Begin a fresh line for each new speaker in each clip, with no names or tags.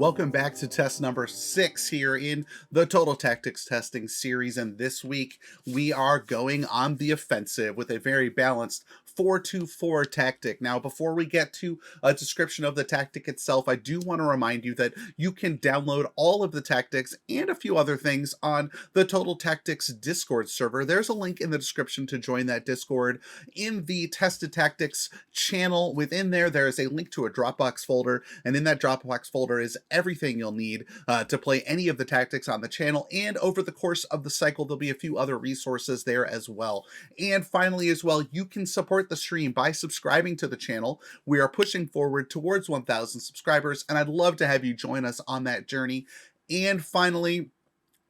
Welcome back to test number 6 here in the Total Tactics testing series, and this week we are going on the offensive with a very balanced 4-2-4 tactic. Now, before we get to a description of the tactic itself, I do want to remind you that you can download all of the tactics and a few other things on the Total Tactics Discord server. There's a link in the description to join that Discord. In the Tested Tactics channel within there, there is a link to a Dropbox folder, and in that Dropbox folder is everything you'll need to play any of the tactics on the channel, and over the course of the cycle there'll be a few other resources there as well. And finally as well, you can support the stream by subscribing to the channel. We are pushing forward towards 1,000 subscribers, and I'd love to have you join us on that journey. And finally,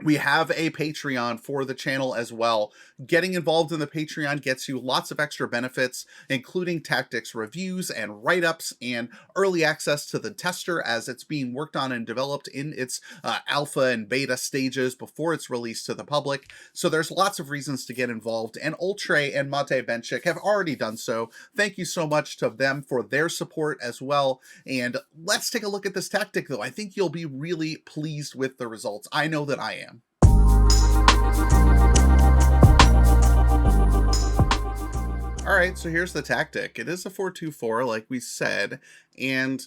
we have a Patreon for the channel as well. Getting involved in the Patreon gets you lots of extra benefits, including tactics reviews and write-ups and early access to the tester as it's being worked on and developed in its alpha and beta stages before it's released to the public. So there's lots of reasons to get involved, and Ultre and Mate Benchik have already done so. Thank you so much to them for their support as well. And let's take a look at this tactic, though. I think you'll be really pleased with the results. I know that I am. Alright, so here's the tactic. It is a 4-2-4, like we said, and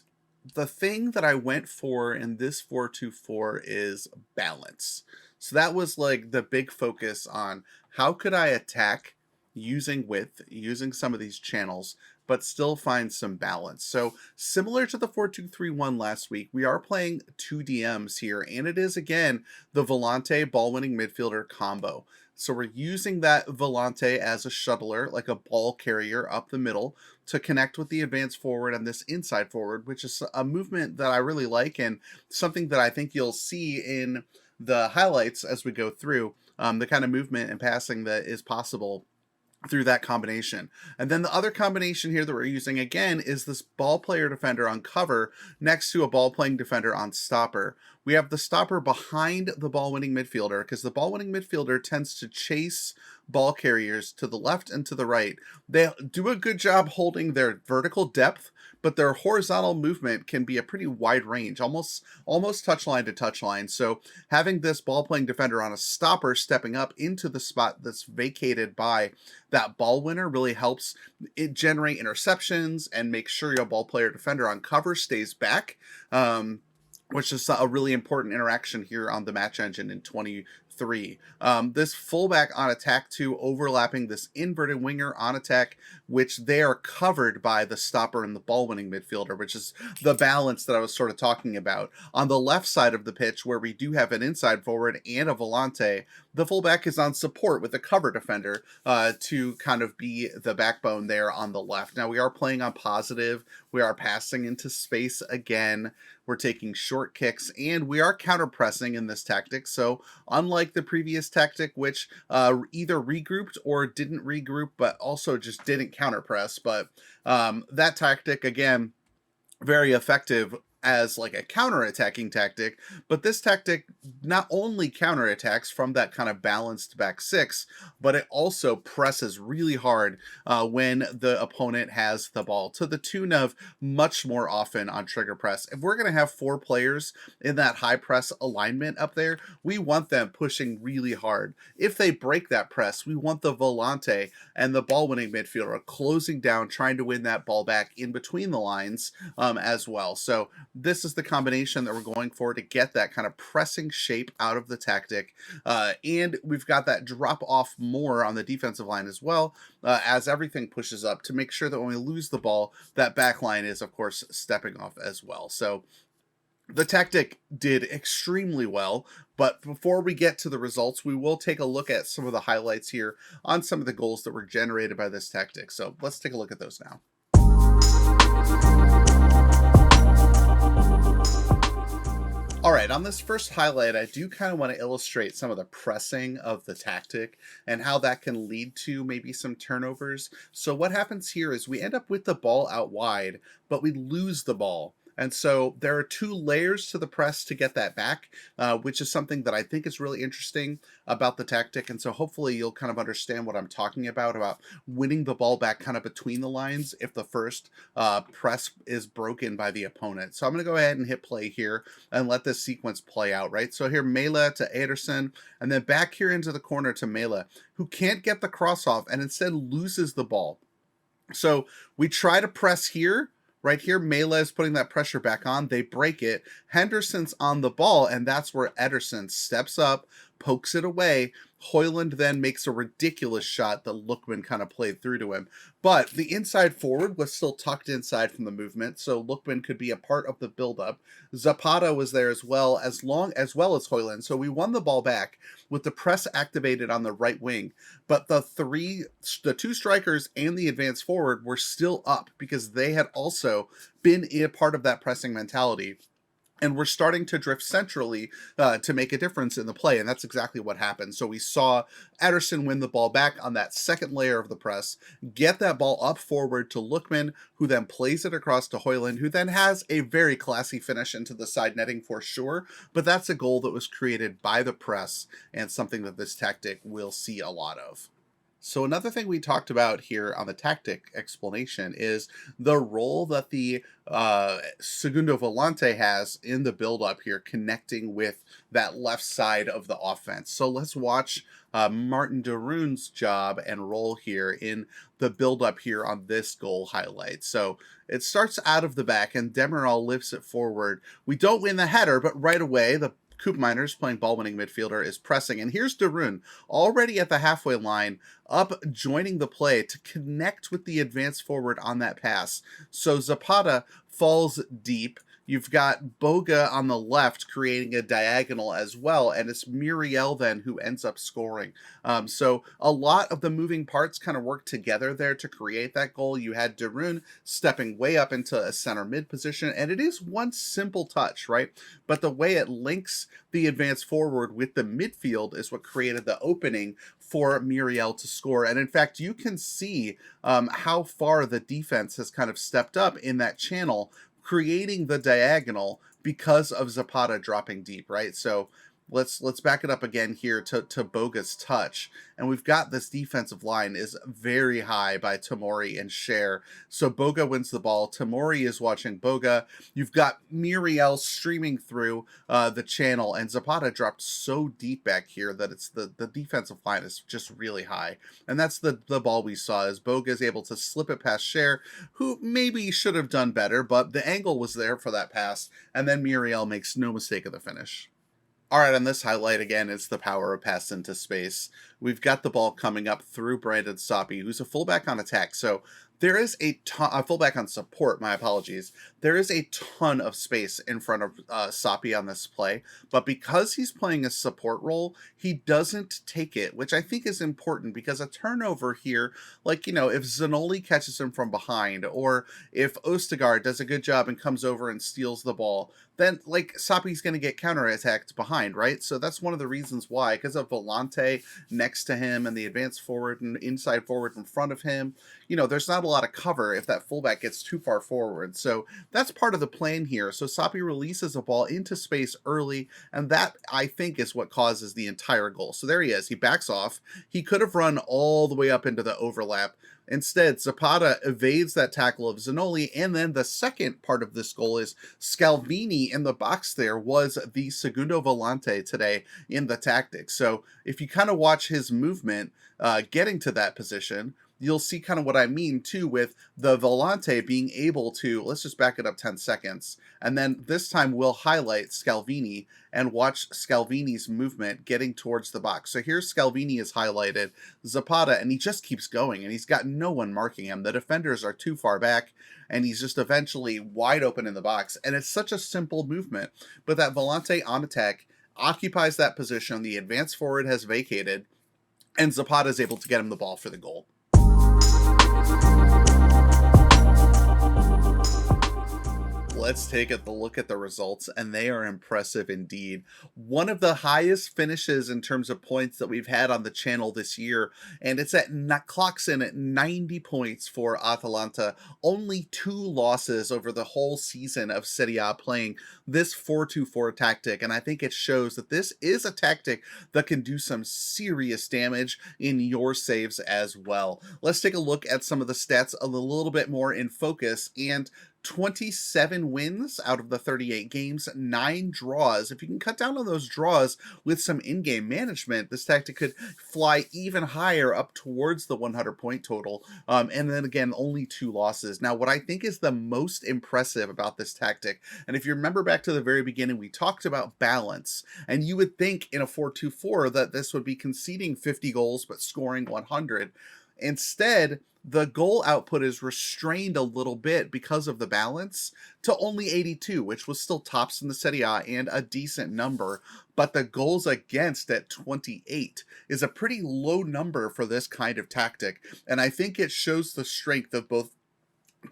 the thing that I went for in this 4-2-4 is balance. So that was like the big focus on how could I attack using width, using some of these channels, but still find some balance. So similar to the 4-2-3-1 last week, we are playing two DMs here, and it is again the Volante ball-winning midfielder combo. So we're using that Volante as a shuttler, like a ball carrier up the middle, to connect with the advance forward and this inside forward, which is a movement that I really like and something that I think you'll see in the highlights as we go through, the kind of movement and passing that is possible through that combination. And then the other combination here that we're using again is this ball player defender on cover next to a ball playing defender on stopper. We have the stopper behind the ball winning midfielder because the ball winning midfielder tends to chase ball carriers to the left and to the right. They do a good job holding their vertical depth, but their horizontal movement can be a pretty wide range, almost touchline to touchline. So having this ball playing defender on a stopper stepping up into the spot that's vacated by that ball winner really helps it generate interceptions and make sure your ball player defender on cover stays back, which is a really important interaction here on the match engine in 23. This fullback on attack too, overlapping this inverted winger on attack, which they are covered by the stopper and the ball winning midfielder, which is the balance that I was sort of talking about. On the left side of the pitch, where we do have an inside forward and a volante, the fullback is on support with a cover defender to kind of be the backbone there on the left. Now we are playing on positive. We are passing into space again. We're taking short kicks, and we are counter pressing in this tactic. So unlike the previous tactic, which either regrouped or didn't regroup, but also just didn't counter press, but that tactic, again, very effective as like a counter-attacking tactic, but this tactic not only counter-attacks from that kind of balanced back six, but it also presses really hard when the opponent has the ball, to the tune of much more often on trigger press. If we're going to have 4 players in that high press alignment up there, we want them pushing really hard. If they break that press, we want the volante and the ball-winning midfielder closing down, trying to win that ball back in between the lines as well. So this is the combination that we're going for to get that kind of pressing shape out of the tactic. And we've got that drop off more on the defensive line as well, as everything pushes up to make sure that when we lose the ball, that back line is, of course, stepping off as well. So the tactic did extremely well, but before we get to the results, we will take a look at some of the highlights here on some of the goals that were generated by this tactic. So let's take a look at those now. All right, on this first highlight, I do kind of want to illustrate some of the pressing of the tactic and how that can lead to maybe some turnovers. So what happens here is we end up with the ball out wide, but we lose the ball And so there are two layers to the press to get that back, which is something that I think is really interesting about the tactic. And so hopefully you'll kind of understand what I'm talking about winning the ball back kind of between the lines if the first press is broken by the opponent. So I'm going to go ahead and hit play here and let this sequence play out, right? So here Mela to Ederson, and then back here into the corner to Mela, who can't get the cross off and instead loses the ball. So we try to press here. Right here, Mela is putting that pressure back on. They break it. Henderson's on the ball, and that's where Ederson steps up, pokes it away. Højlund then makes a ridiculous shot that Lookman kind of played through to him. But the inside forward was still tucked inside from the movement, so Lookman could be a part of the buildup. Zapata was there as well as Højlund. So we won the ball back with the press activated on the right wing. But the two strikers and the advanced forward were still up because they had also been a part of that pressing mentality. And we're starting to drift centrally to make a difference in the play, and that's exactly what happened. So we saw Ederson win the ball back on that second layer of the press, get that ball up forward to Lookman, who then plays it across to Højlund, who then has a very classy finish into the side netting for sure, but that's a goal that was created by the press and something that this tactic will see a lot of. So another thing we talked about here on the tactic explanation is the role that the segundo volante has in the build-up here, connecting with that left side of the offense. So let's watch Martin de Roon's job and role here in the build-up here on this goal highlight. So it starts out of the back, and Demiral lifts it forward. We don't win the header, but right away, the Koopmeiners, playing ball-winning midfielder, is pressing. And here's de Roon, already at the halfway line, up joining the play to connect with the advanced forward on that pass. So Zapata falls deep. You've got Boga on the left creating a diagonal as well, and it's Muriel then who ends up scoring. So a lot of the moving parts kind of work together there to create that goal. You had de Roon stepping way up into a center mid position, and it is one simple touch, right? But the way it links the advanced forward with the midfield is what created the opening for Muriel to score. And in fact, you can see how far the defense has kind of stepped up in that channel, creating the diagonal because of Zapata dropping deep, right? So let's back it up again here to Boga's touch. And we've got this defensive line is very high by Tomori and Cher. So Boga wins the ball. Tomori is watching Boga. You've got Muriel streaming through the channel, and Zapata dropped so deep back here that it's the defensive line is just really high. And that's the ball we saw, as Boga is able to slip it past Cher, who maybe should have done better, but the angle was there for that pass. And then Muriel makes no mistake of the finish. All right, on this highlight, again, it's the power of pass into space. We've got the ball coming up through Brandon Soppy, who's a fullback on attack. So there is a fullback on support, my apologies. There is a ton of space in front of Soppy on this play, but because he's playing a support role, he doesn't take it, which I think is important, because a turnover here, like, you know, if Zanoli catches him from behind, or if Ostergaard does a good job and comes over and steals the ball, then, like, Soppy's going to get counterattacked behind, right? So that's one of the reasons why, because of Volante next to him and the advanced forward and inside forward in front of him, you know, there's not a lot of cover if that fullback gets too far forward. So that's part of the plan here. So Soppy releases a ball into space early, and that, I think, is what causes the entire goal. So there he is. He backs off. He could have run all the way up into the overlap. Instead, Zapata evades that tackle of Zanoli, and then the second part of this goal is Scalvini in the box there was the segundo volante today in the tactics. So if you kind of watch his movement getting to that position, you'll see kind of what I mean too with the volante being able to, let's just back it up 10 seconds. And then this time we'll highlight Scalvini and watch Scalvini's movement getting towards the box. So here's Scalvini is highlighted, Zapata, and he just keeps going, and he's got no one marking him. The defenders are too far back, and he's just eventually wide open in the box. And it's such a simple movement, but that volante on attack occupies that position. The advanced forward has vacated, and Zapata is able to get him the ball for the goal. let's take a look at the results, and they are impressive indeed. One of the highest finishes in terms of points that we've had on the channel this year, and it's clocks in at 90 points for Atalanta. Only 2 losses over the whole season of Serie A playing this 4-2-4 tactic, and I think it shows that this is a tactic that can do some serious damage in your saves as well. Let's take a look at some of the stats a little bit more in focus, and 27 wins out of the 38 games, 9 draws. If you can cut down on those draws with some in-game management, this tactic could fly even higher up towards the 100-point total. And then again, only 2 losses. Now, what I think is the most impressive about this tactic, and if you remember back to the very beginning, we talked about balance, and you would think in a 4-2-4 that this would be conceding 50 goals but scoring 100. Instead, the goal output is restrained a little bit because of the balance to only 82, which was still tops in the Serie A and a decent number. But the goals against at 28 is a pretty low number for this kind of tactic. And I think it shows the strength of both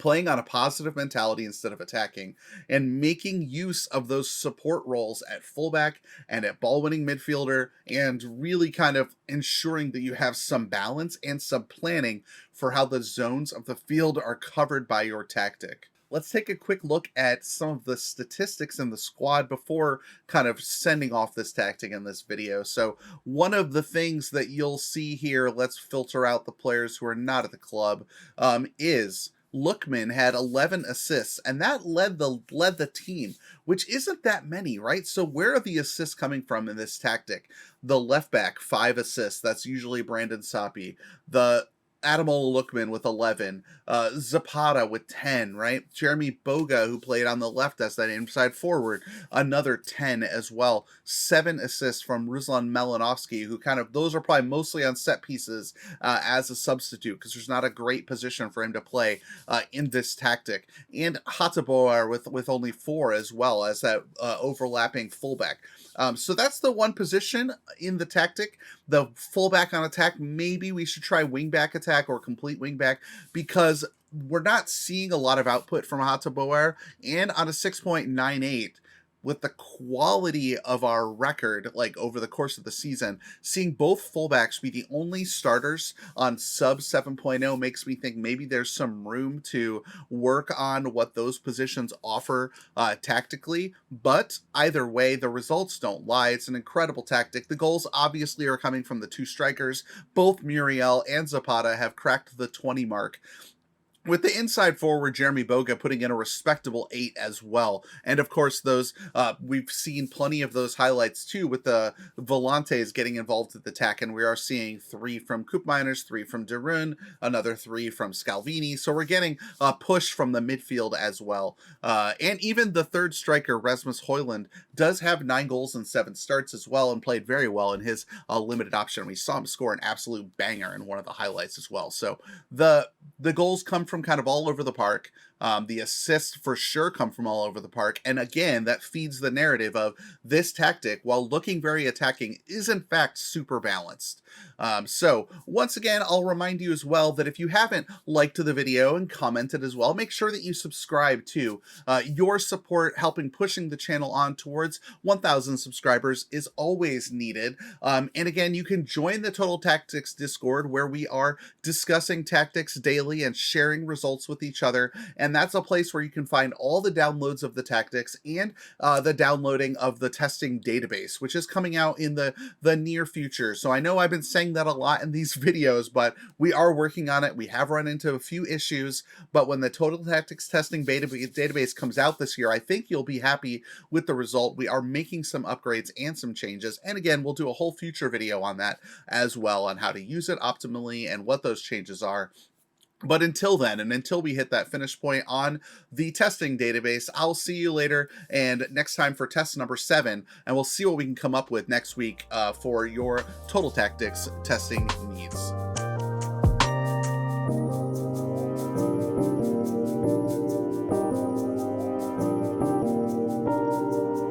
playing on a positive mentality instead of attacking, and making use of those support roles at fullback and at ball-winning midfielder, and really kind of ensuring that you have some balance and some planning for how the zones of the field are covered by your tactic. Let's take a quick look at some of the statistics in the squad before kind of sending off this tactic in this video. So one of the things that you'll see here, let's filter out the players who are not at the club, is Lookman had 11 assists, and that led the team, which isn't that many, right? So where are the assists coming from in this tactic? The left back, 5 assists. That's usually Brandon Sapi. The Adamola Lookman with 11, Zapata with 10, right? Jeremy Boga, who played on the left as that inside forward, another 10 as well. 7 assists from Ruslan Malinovsky, who those are probably mostly on set pieces as a substitute, because there's not a great position for him to play in this tactic. And Hataboar with only 4 as well as that overlapping fullback. So that's the one position in the tactic. The fullback on attack, maybe we should try wingback attack or complete wingback, because we're not seeing a lot of output from Hataboar, and on a 6.98, with the quality of our record, like over the course of the season, seeing both fullbacks be the only starters on sub 7.0 makes me think maybe there's some room to work on what those positions offer tactically. But either way, the results don't lie. It's an incredible tactic. The goals obviously are coming from the 2 strikers. Both Muriel and Zapata have cracked the 20 mark, with the inside forward, Jeremy Boga, putting in a respectable 8 as well. And of course, those we've seen plenty of those highlights too, with the Volantes getting involved with the attack, and we are seeing 3 from Koopmeiners, 3 from De Ruyne, another 3 from Scalvini. So we're getting a push from the midfield as well. And even the 3rd striker, Rasmus Højlund, does have 9 goals and 7 starts as well, and played very well in his limited option. We saw him score an absolute banger in one of the highlights as well. So the goals come from kind of all over the park. The assists for sure come from all over the park. And again, that feeds the narrative of this tactic, while looking very attacking, is in fact super balanced. So once again, I'll remind you as well that if you haven't liked the video and commented as well, make sure that you subscribe too. Your support helping pushing the channel on towards 1,000 subscribers is always needed. And again, you can join the Total Tactics Discord, where we are discussing tactics daily and sharing results with each other. And that's a place where you can find all the downloads of the tactics and the downloading of the testing database, which is coming out in the near future. So I know I've been saying that a lot in these videos, but we are working on it. We have run into a few issues, but when the Total Tactics testing database comes out this year, I think you'll be happy with the result. We are making some upgrades and some changes. And again, we'll do a whole future video on that as well, on how to use it optimally and what those changes are. But until then, and until we hit that finish point on the testing database, I'll see you later and next time for test number 7, and we'll see what we can come up with next week for your Total Tactics testing needs.